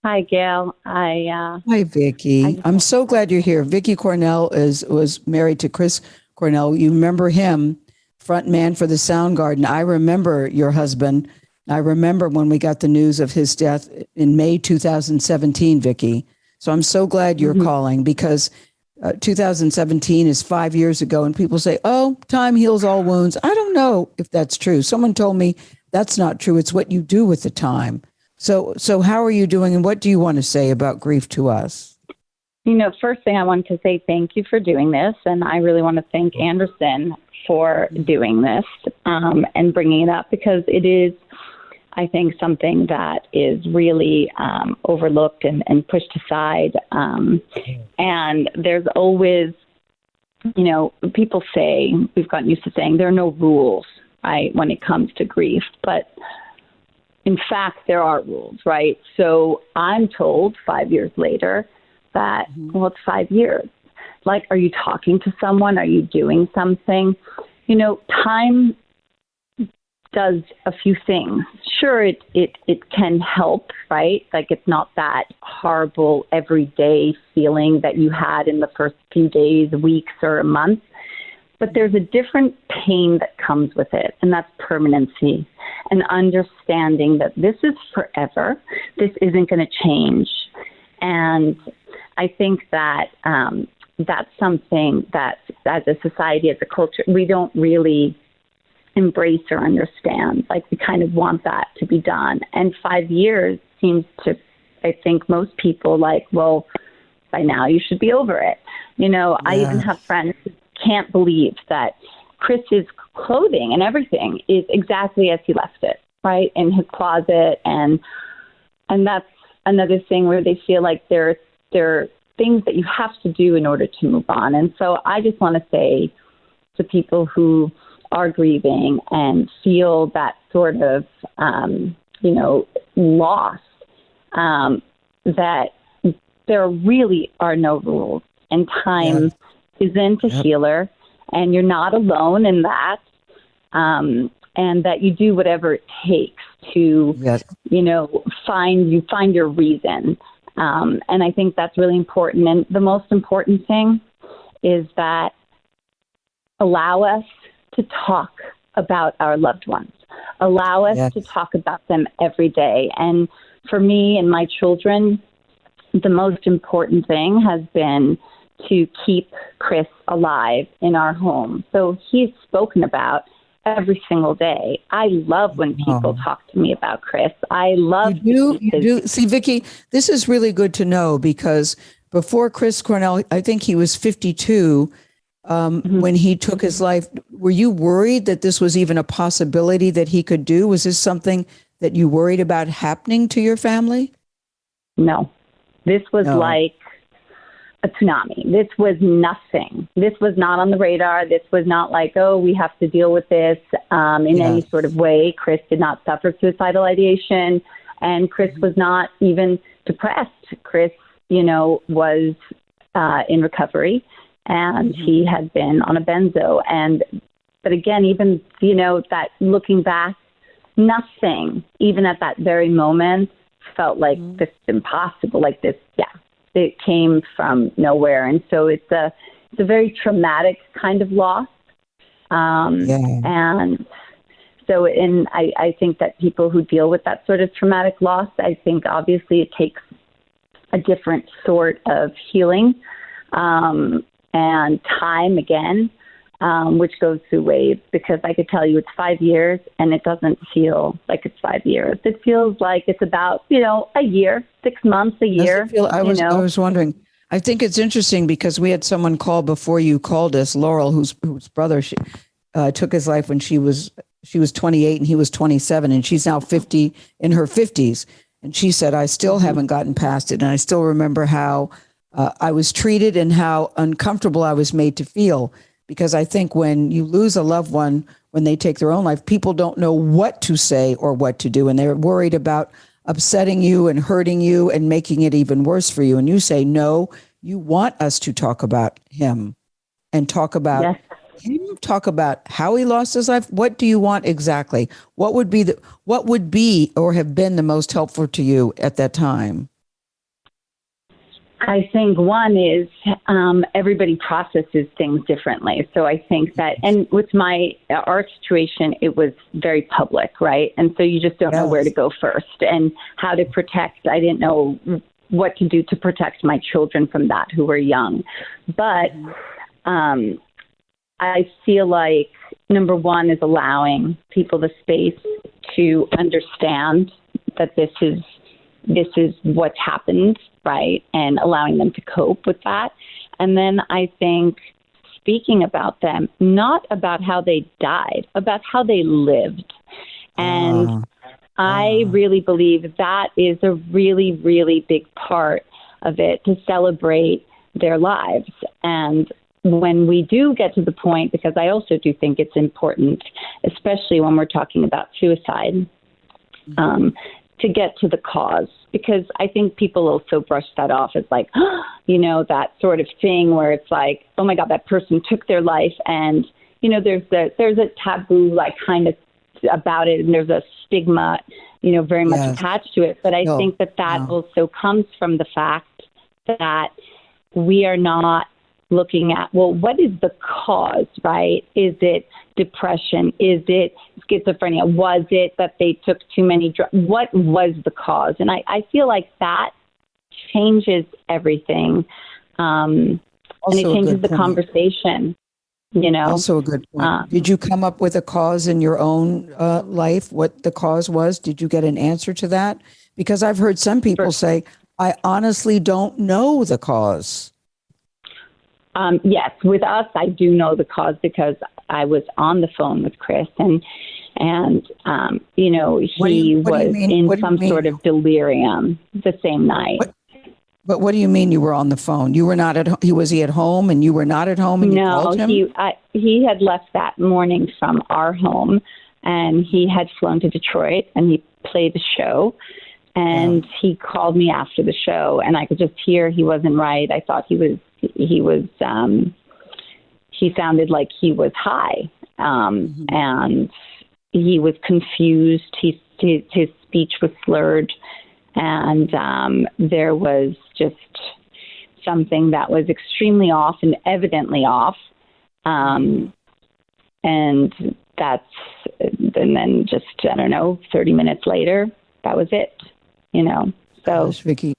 Hi, Gail. Hi, I Vicky. just I'm so glad you're here. Vicky Cornell was married to Chris Cornell. You remember him, front man for the Soundgarden. I remember your husband. I remember when we got the news of his death in May 2017, Vicky. So I'm so glad you're mhm. calling because 2017 is 5 years ago, and people say, "Oh, time heals all wounds." I don't know if that's true. Someone told me that's not true. It's what you do with the time. So how are you doing, and what do you want to say about grief to us? First thing I wanted to say thank you for doing this, and I really want to thank Anderson for doing this and bringing it up because it is, I think, something that is really overlooked and pushed aside. And there's always, people say, we've gotten used to saying there are no rules, right, when it comes to grief, but in fact, there are rules, right? So I'm told 5 years later that, well, it's 5 years. Like, are you talking to someone? Are you doing something? Time does a few things. Sure, it can help, right? Like, it's not that horrible everyday feeling that you had in the first few days, weeks, or a month. But there's a different pain that comes with it, and that's permanency and understanding that this is forever. This isn't going to change. And I think that that's something that as a society, as a culture, we don't really embrace or understand. Like, we kind of want that to be done. And 5 years seems to, I think, most people like, well, by now you should be over it. I even have friends who can't believe that Chris's clothing and everything is exactly as he left it, right, in his closet. And that's another thing where they feel like there are things that you have to do in order to move on. And so I just want to say to people who are grieving and feel that sort of, loss, that there really are no rules, and time isn't a healer, and you're not alone in that, and that you do whatever it takes to, find your reason. And I think that's really important. And the most important thing is that allow us to talk about our loved ones. Allow us to talk about them every day. And for me and my children, the most important thing has been to keep Chris alive in our home. So he's spoken about every single day. I love when people talk to me about Chris. I love you do. See, Vicky, this is really good to know because before Chris Cornell, I think he was 52 when he took his life. Were you worried that this was even a possibility that he could do? Was this something that you worried about happening to your family? No. This was like a tsunami. This was nothing. This was not on the radar. This was not like, oh, we have to deal with this in any sort of way. Chris did not suffer suicidal ideation, and Chris was not even depressed. Chris, was in recovery, and he had been on a benzo. But again, even, that looking back, nothing, even at that very moment, felt like this is impossible, like this, it came from nowhere. And so it's a very traumatic kind of loss. And so I think that people who deal with that sort of traumatic loss, I think obviously it takes a different sort of healing and time again, which goes through waves, because I could tell you it's 5 years and it doesn't feel like it's 5 years. It feels like it's about, a year, 6 months, a year. I was wondering. I think it's interesting because we had someone call before you called us, Laurel, whose brother took his life when she was 28 and he was 27, and she's now 50 in her 50s. And she said, I still haven't gotten past it. And I still remember how I was treated and how uncomfortable I was made to feel. Because I think when you lose a loved one, when they take their own life, people don't know what to say or what to do. And they're worried about upsetting you and hurting you and making it even worse for you. And you say, no, you want us to talk about him and talk about him, talk about how he lost his life. What do you want exactly? What would be or have been the most helpful to you at that time? I think one is everybody processes things differently. So I think that, and with our situation, it was very public, right? And so you just don't know where to go first and how to protect. I didn't know what to do to protect my children from that who were young. But I feel like number one is allowing people the space to understand that this is what's happened, right? And allowing them to cope with that. And then I think speaking about them, not about how they died, about how they lived. And I really believe that is a really, really big part of it, to celebrate their lives. And when we do get to the point, because I also do think it's important, especially when we're talking about suicide, to get to the cause, because I think people also brush that off as like, that sort of thing where it's like, oh my God, that person took their life. And, there's a taboo, like kind of about it. And there's a stigma, very much attached to it. But I think that also comes from the fact that we are not looking at, well, what is the cause, right? Is it depression? Is it schizophrenia? Was it that they took too many drugs? What was the cause? And I feel like that changes everything. And it changes the conversation, Also a good point. Did you come up with a cause in your own life, what the cause was? Did you get an answer to that? Because I've heard some people say, I honestly don't know the cause. Yes, with us, I do know the cause because I was on the phone with Chris, and he was in some sort of delirium the same night. But what do you mean you were on the phone? You were not at home? Was he at home and you were not at home and you called him? No, he had left that morning from our home, and he had flown to Detroit, and he played the show. And he called me after the show, and I could just hear he wasn't right. I thought he sounded like he was high, and he was confused. His speech was slurred, and there was just something that was extremely off and evidently off. And then just, I don't know, 30 minutes later, that was it, So, Gosh, Vicky,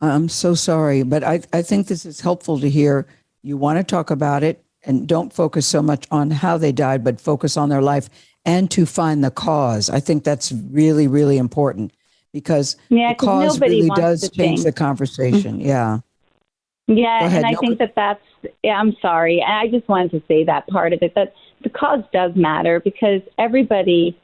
I'm so sorry, but I think this is helpful to hear. You want to talk about it and don't focus so much on how they died, but focus on their life and to find the cause. I think that's really, really important because the cause really does change the conversation. Yeah. Yeah. And I think that's, I'm sorry. And I just wanted to say that part of it, that the cause does matter because everybody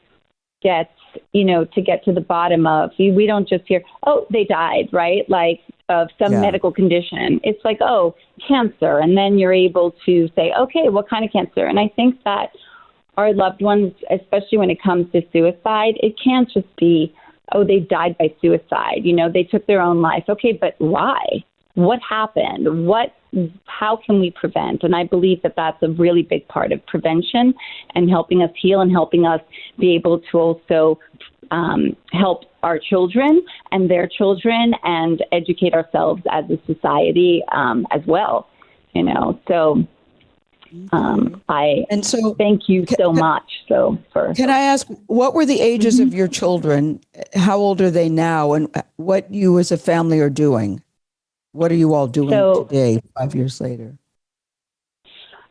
gets, to get to the bottom of, we don't just hear, oh, they died, right? Like of some medical condition. It's like, oh, cancer. And then you're able to say, okay, what kind of cancer? And I think that our loved ones, especially when it comes to suicide, it can't just be, oh, they died by suicide. They took their own life. Okay, but why? What happened? How can we prevent? And I believe that that's a really big part of prevention and helping us heal and helping us be able to also help our children and their children and educate ourselves as a society as well. So thank you so much. Can I ask, what were the ages of your children? How old are they now? And what you as a family are doing? What are you all doing today, 5 years later?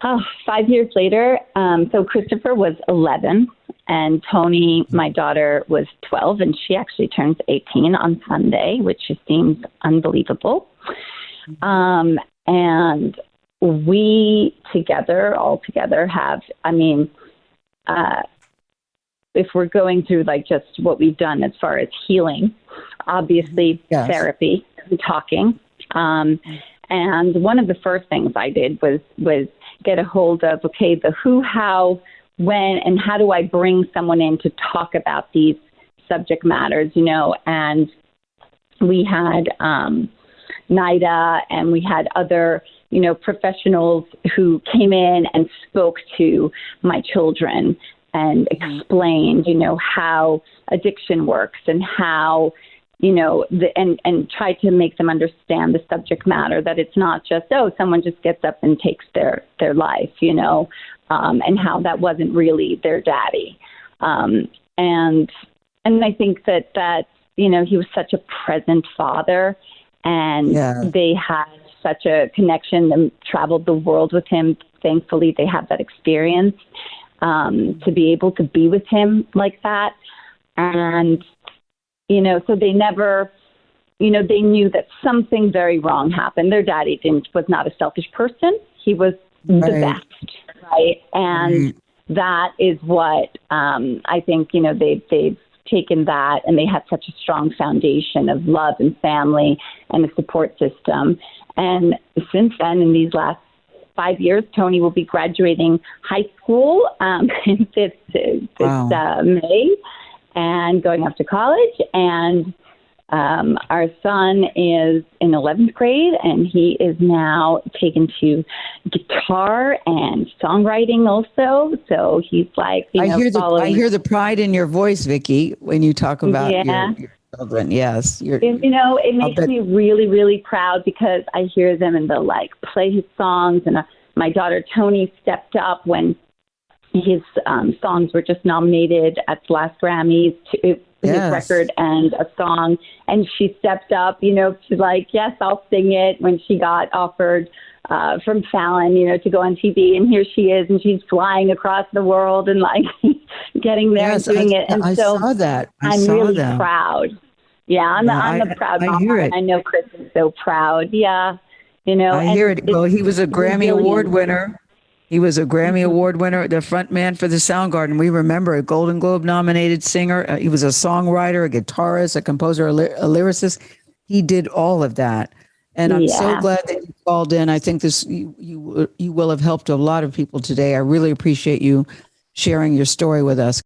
5 years later. So Christopher was 11 and Tony, my daughter, was 12, and she actually turns 18 on Sunday, which just seems unbelievable. And we all together have, if we're going through like just what we've done as far as healing, obviously therapy and talking. And one of the first things I did was get a hold of, okay, the who, how, when, and how do I bring someone in to talk about these subject matters, and we had NIDA and we had other, professionals who came in and spoke to my children and explained, how addiction works and how and try to make them understand the subject matter, that it's not just, someone just gets up and takes their life, and how that wasn't really their daddy. And I think that he was such a present father, and they had such a connection and traveled the world with him. Thankfully, they had that experience to be able to be with him like that. And, so they never, they knew that something very wrong happened. Their daddy was not a selfish person. He was the best, right? And that is what I think, they've taken that, and they had such a strong foundation of love and family and a support system. And since then, in these last 5 years, Tony will be graduating high school this May and going off to college. And our son is in 11th grade, and he is now taken to guitar and songwriting also. So he's like, I hear the pride in your voice, Vicky, when you talk about your children. Yes. It makes me really, really proud, because I hear them and they'll play his songs. And my daughter Tony stepped up when his songs were just nominated at the last Grammys to his record and a song. And she stepped up, to yes, I'll sing it, when she got offered from Fallon, to go on TV. And here she is, and she's flying across the world and getting there and doing it. And I saw that. I'm really proud. Yeah, I'm the proud mom. I know Chris is so proud. Yeah. I hear it. Well, he was a Grammy Award winner. He was a Grammy Award winner, the front man for the Soundgarden. We remember, a Golden Globe nominated singer. He was a songwriter, a guitarist, a composer, a lyricist. He did all of that. And I'm so glad that you called in. I think you will have helped a lot of people today. I really appreciate you sharing your story with us.